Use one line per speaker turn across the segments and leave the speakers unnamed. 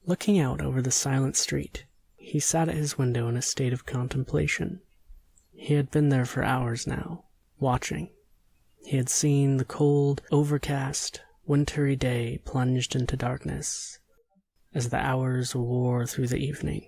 Looking out over the silent street, he sat at his window in a state of contemplation. He had been there for hours now, watching. He had seen the cold, overcast, wintry day plunged into darkness as the hours wore through the evening.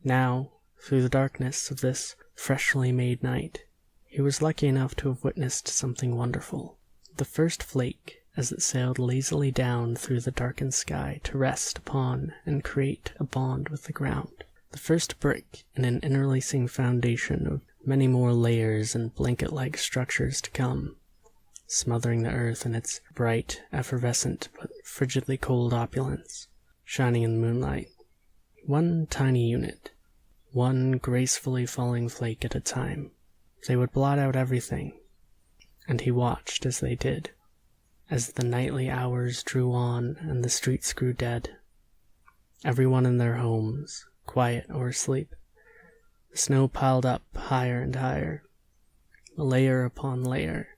Now, through the darkness of this freshly made night, he was lucky enough to have witnessed something wonderful. The first flake, as it sailed lazily down through the darkened sky to rest upon and create a bond with the ground. The first brick in an interlacing foundation of many more layers and blanket-like structures to come, smothering the earth in its bright, effervescent, but frigidly cold opulence, shining in the moonlight. One tiny unit, one gracefully falling flake at a time. They would blot out everything, and he watched as they did, as the nightly hours drew on and the streets grew dead. Everyone in their homes, quiet or asleep. The snow piled up higher and higher, layer upon layer.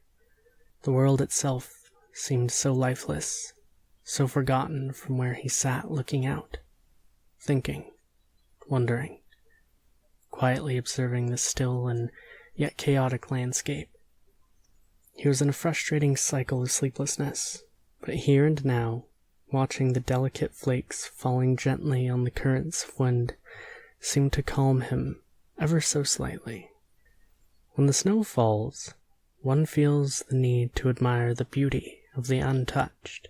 The world itself seemed so lifeless, so forgotten from where he sat looking out, thinking, wondering, quietly observing the still and yet chaotic landscape. He was in a frustrating cycle of sleeplessness, but here and now, watching the delicate flakes falling gently on the currents of wind, seemed to calm him ever so slightly. When the snow falls, one feels the need to admire the beauty of the untouched,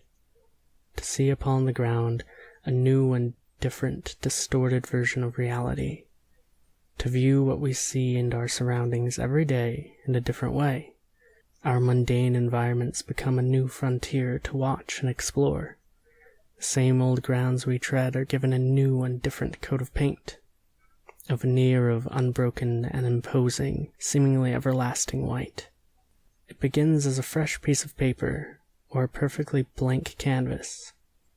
to see upon the ground a new and different, distorted version of reality, to view what we see in our surroundings every day in a different way. Our mundane environments become a new frontier to watch and explore. The same old grounds we tread are given a new and different coat of paint, a veneer of unbroken and imposing, seemingly everlasting white. It begins as a fresh piece of paper or a perfectly blank canvas.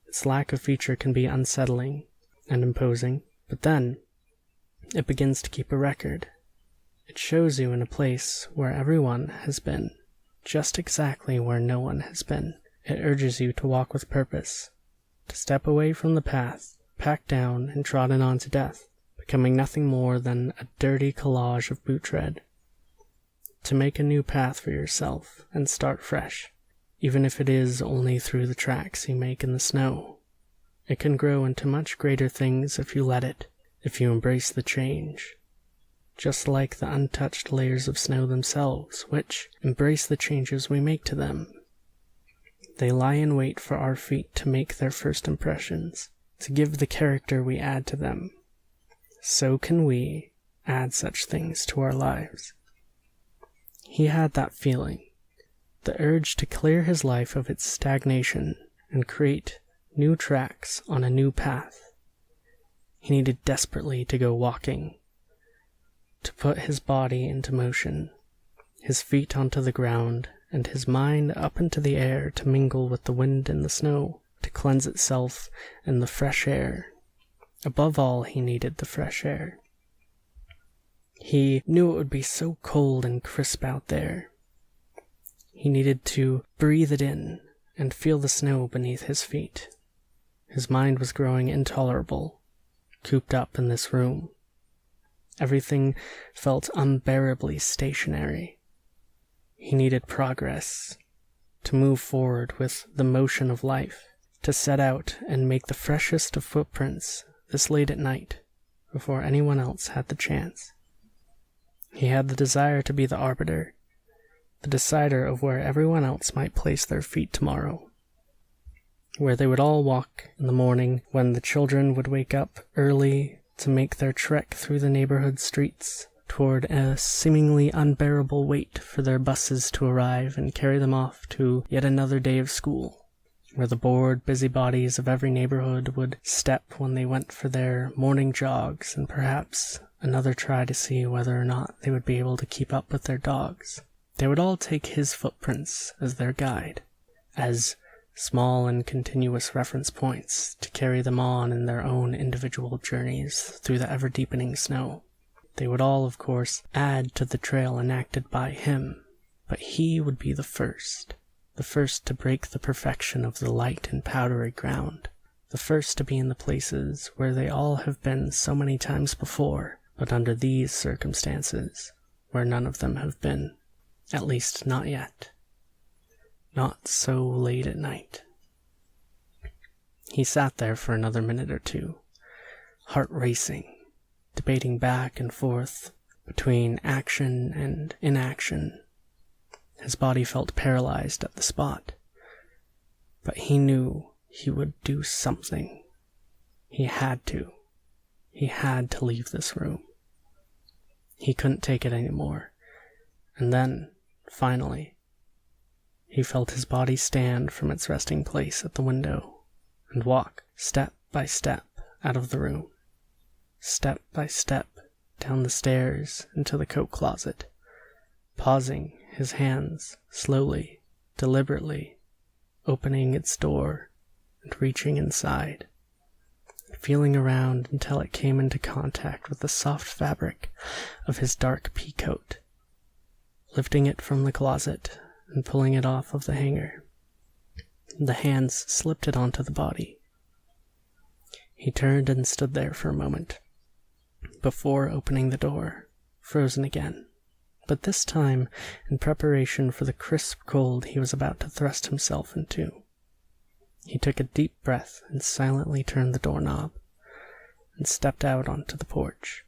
Its lack of feature can be unsettling and imposing, but then it begins to keep a record. It shows you in a place where everyone has been, just exactly where no one has been. It urges you to walk with purpose, to step away from the path, packed down and trodden on to death, becoming nothing more than a dirty collage of boot tread. To make a new path for yourself and start fresh, even if it is only through the tracks you make in the snow. It can grow into much greater things if you let it, if you embrace the change. Just like the untouched layers of snow themselves, which embrace the changes we make to them. They lie in wait for our feet to make their first impressions, to give the character we add to them. So can we add such things to our lives. He had that feeling, the urge to clear his life of its stagnation and create new tracks on a new path. He needed desperately to go walking, to put his body into motion, his feet onto the ground, and his mind up into the air to mingle with the wind and the snow, to cleanse itself in the fresh air. Above all, he needed the fresh air. He knew it would be so cold and crisp out there. He needed to breathe it in and feel the snow beneath his feet. His mind was growing intolerable, cooped up in this room. Everything felt unbearably stationary. He needed progress, to move forward with the motion of life, to set out and make the freshest of footprints this late at night, before anyone else had the chance. He had the desire to be the arbiter, the decider of where everyone else might place their feet tomorrow, where they would all walk in the morning when the children would wake up early to make their trek through the neighborhood streets toward a seemingly unbearable wait for their buses to arrive and carry them off to yet another day of school, where the bored busybodies of every neighborhood would step when they went for their morning jogs and perhaps another try to see whether or not they would be able to keep up with their dogs. They would all take his footprints as their guide, as small and continuous reference points to carry them on in their own individual journeys through the ever-deepening snow. They would all, of course, add to the trail enacted by him, but he would be the first to break the perfection of the light and powdery ground, The first to be in the places where they all have been so many times before, but under these circumstances, where none of them have been. At least not yet. Not so late at night. He sat there for another minute or two, heart racing, debating back and forth between action and inaction. His body felt paralyzed at the spot, but he knew he would do something. He had to. He had to leave this room. He couldn't take it anymore. And then, finally, he felt his body stand from its resting place at the window and walk step by step out of the room, step by step down the stairs into the coat closet, pausing his hands slowly, deliberately, opening its door and reaching inside, feeling around until it came into contact with the soft fabric of his dark pea coat, lifting it from the closet and pulling it off of the hanger. The hands slipped it onto the body. He turned and stood there for a moment, before opening the door, frozen again, but this time in preparation for the crisp cold he was about to thrust himself into. He took a deep breath and silently turned the doorknob and stepped out onto the porch.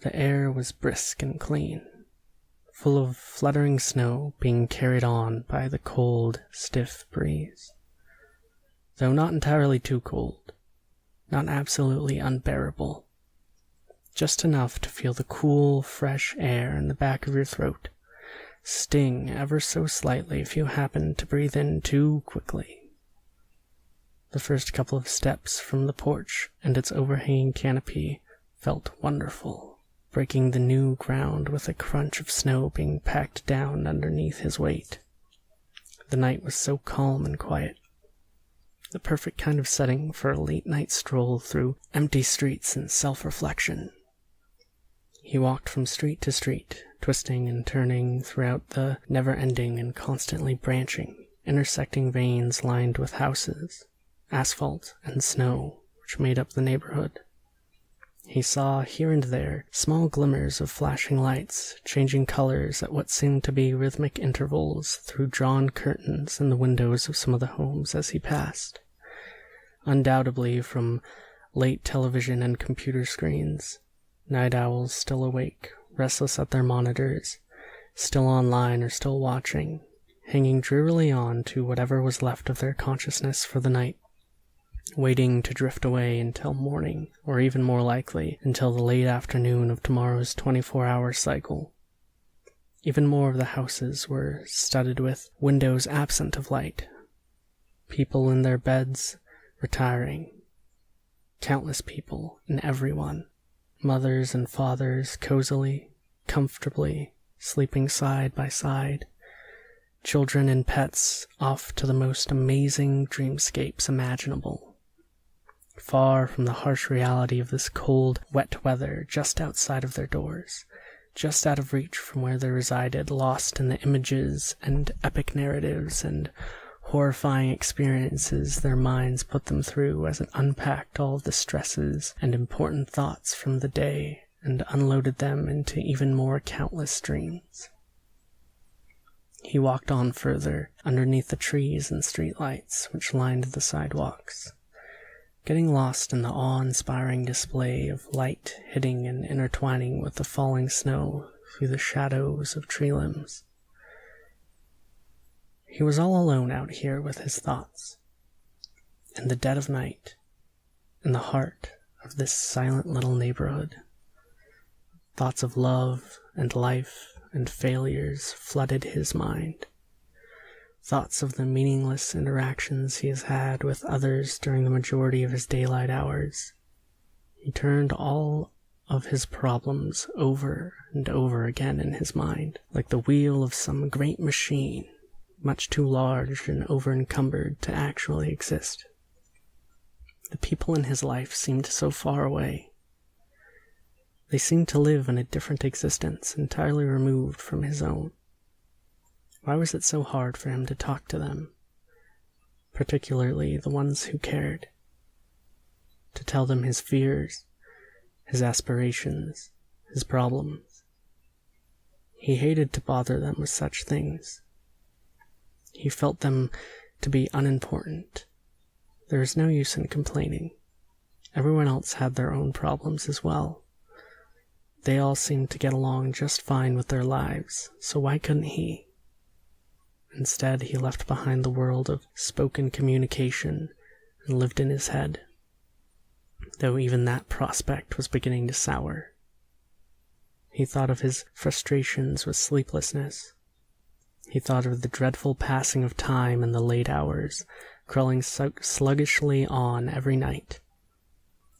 The air was brisk and clean, full of fluttering snow being carried on by the cold, stiff breeze. Though not entirely too cold, not absolutely unbearable. Just enough to feel the cool, fresh air in the back of your throat sting ever so slightly if you happen to breathe in too quickly. The first couple of steps from the porch and its overhanging canopy felt wonderful, breaking the new ground with a crunch of snow being packed down underneath his weight. The night was so calm and quiet. The perfect kind of setting for a late-night stroll through empty streets and self-reflection. He walked from street to street, twisting and turning throughout the never-ending and constantly branching, intersecting veins lined with houses, asphalt, and snow, which made up the neighborhood. He saw here and there small glimmers of flashing lights, changing colors at what seemed to be rhythmic intervals through drawn curtains in the windows of some of the homes as he passed. Undoubtedly from late television and computer screens, night owls still awake, restless at their monitors, still online or still watching, hanging drearily on to whatever was left of their consciousness for the night, waiting to drift away until morning, or even more likely, until the late afternoon of tomorrow's 24-hour cycle. Even more of the houses were studded with windows absent of light, people in their beds, retiring. Countless people and everyone, mothers and fathers cozily, comfortably, sleeping side by side, children and pets off to the most amazing dreamscapes imaginable. Far from the harsh reality of this cold, wet weather just outside of their doors, just out of reach from where they resided, lost in the images and epic narratives and horrifying experiences their minds put them through as it unpacked all of the stresses and important thoughts from the day and unloaded them into even more countless dreams. He walked on further underneath the trees and streetlights which lined the sidewalks, getting lost in the awe-inspiring display of light hitting and intertwining with the falling snow through the shadows of tree limbs. He was all alone out here with his thoughts, in the dead of night, in the heart of this silent little neighborhood. Thoughts of love and life and failures flooded his mind. Thoughts of the meaningless interactions he has had with others during the majority of his daylight hours. He turned all of his problems over and over again in his mind, like the wheel of some great machine, much too large and over-encumbered to actually exist. The people in his life seemed so far away. They seemed to live in a different existence, entirely removed from his own. Why was it so hard for him to talk to them? particularly the ones who cared, to tell them his fears, his aspirations, his problems. He hated to bother them with such things. He felt them to be unimportant. There is no use in complaining. Everyone else had their own problems as well. They all seemed to get along just fine with their lives, so why couldn't he? Instead, he left behind the world of spoken communication and lived in his head, though even that prospect was beginning to sour. He thought of his frustrations with sleeplessness. He thought of the dreadful passing of time and the late hours, crawling sluggishly on every night.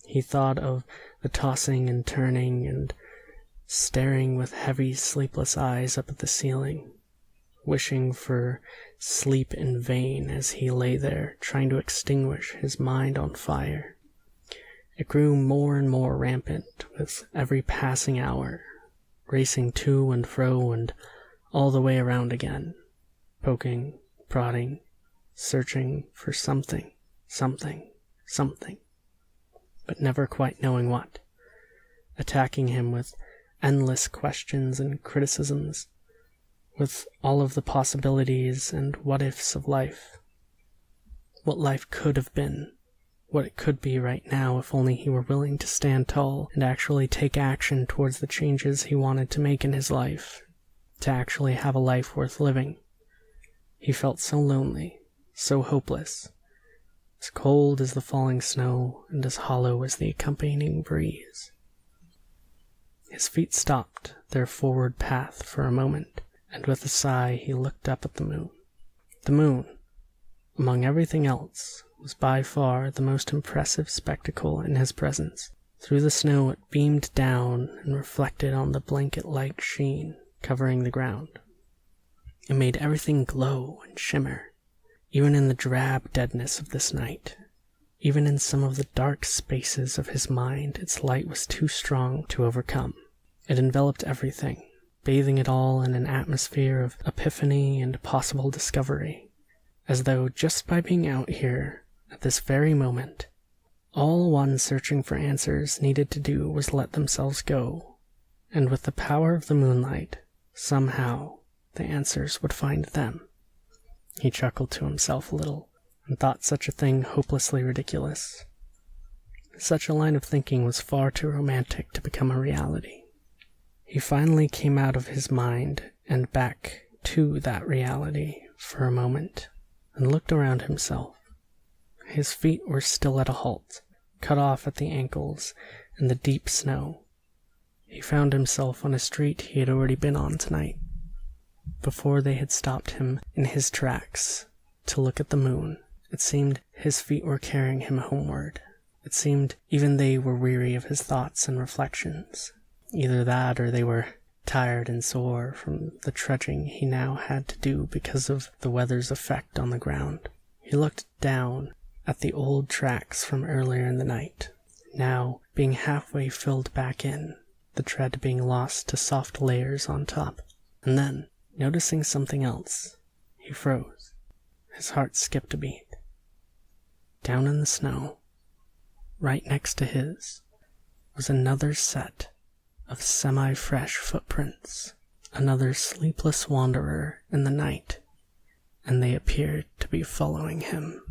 He thought of the tossing and turning and staring with heavy, sleepless eyes up at the ceiling, wishing for sleep in vain as he lay there trying to extinguish his mind on fire. It grew more and more rampant with every passing hour, racing to and fro and all the way around again, poking, prodding, searching for something, but never quite knowing what, attacking him with endless questions and criticisms, with all of the possibilities and what-ifs of life. What life could have been, what it could be right now if only he were willing to stand tall and actually take action towards the changes he wanted to make in his life, to actually have a life worth living. He felt so lonely, so hopeless, as cold as the falling snow and as hollow as the accompanying breeze. His feet stopped their forward path for a moment, and with a sigh he looked up at the moon. The moon, among everything else, was by far the most impressive spectacle in his presence. Through the snow it beamed down and reflected on the blanket-like sheen covering the ground. It made everything glow and shimmer, even in the drab deadness of this night. Even in some of the dark spaces of his mind, its light was too strong to overcome. It enveloped everything, bathing it all in an atmosphere of epiphany and possible discovery, as though just by being out here, at this very moment, all one searching for answers needed to do was let themselves go, and with the power of the moonlight, somehow, the answers would find them. He chuckled to himself a little, and thought such a thing hopelessly ridiculous. Such a line of thinking was far too romantic to become a reality. He finally came out of his mind and back to that reality for a moment, and looked around himself. His feet were still at a halt, cut off at the ankles in the deep snow. He found himself on a street he had already been on tonight, before they had stopped him in his tracks to look at the moon. It seemed his feet were carrying him homeward. It seemed even they were weary of his thoughts and reflections. Either that, or they were tired and sore from the trudging he now had to do because of the weather's effect on the ground. He looked down at the old tracks from earlier in the night, now being halfway filled back in, the tread being lost to soft layers on top. And then, noticing something else, he froze. His heart skipped a beat. Down in the snow, right next to his, was another set of semi-fresh footprints, another sleepless wanderer in the night, and they appeared to be following him.